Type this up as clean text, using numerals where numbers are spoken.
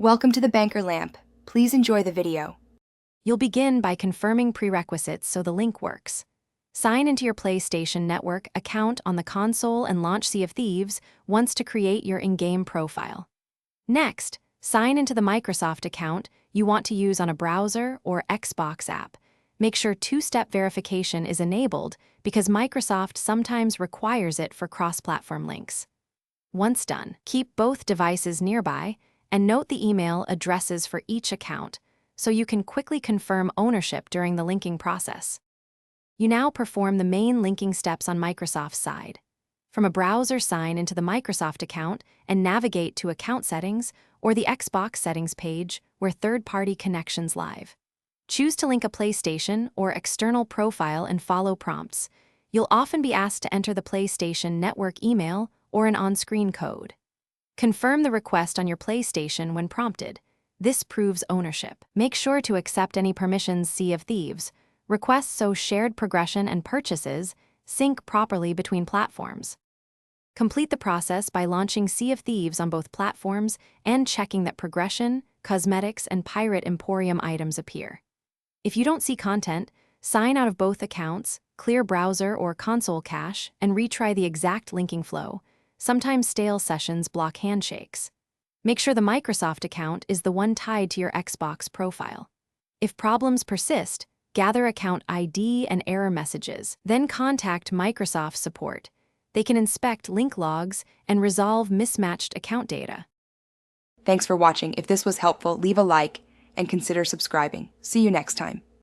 Welcome to the Banker Lamp. Please enjoy the video. You'll begin by confirming prerequisites so the link works. Sign into your PlayStation Network account on the console and launch Sea of Thieves once to create your in-game profile. Next, sign into the Microsoft account you want to use on a browser or Xbox app. Make sure two-step verification is enabled because Microsoft sometimes requires it for cross-platform links. Once done, keep both devices nearby and note the email addresses for each account so you can quickly confirm ownership during the linking process. You now perform the main linking steps on Microsoft's side. From a browser, sign into the Microsoft account and navigate to Account Settings or the Xbox Settings page where third-party connections live. Choose to link a PlayStation or external profile and follow prompts. You'll often be asked to enter the PlayStation Network email or an on-screen code. Confirm the request on your PlayStation when prompted. This proves ownership. Make sure to accept any permissions Sea of Thieves requests so shared progression and purchases sync properly between platforms. Complete the process by launching Sea of Thieves on both platforms and checking that progression, cosmetics, and Pirate Emporium items appear. If you don't see content, sign out of both accounts, clear browser or console cache, and retry the exact linking flow. Sometimes stale sessions block handshakes. Make sure the Microsoft account is the one tied to your Xbox profile. If problems persist, gather account ID and error messages. Then contact Microsoft support. They can inspect link logs and resolve mismatched account data. Thanks for watching. If this was helpful, leave a like and consider subscribing. See you next time.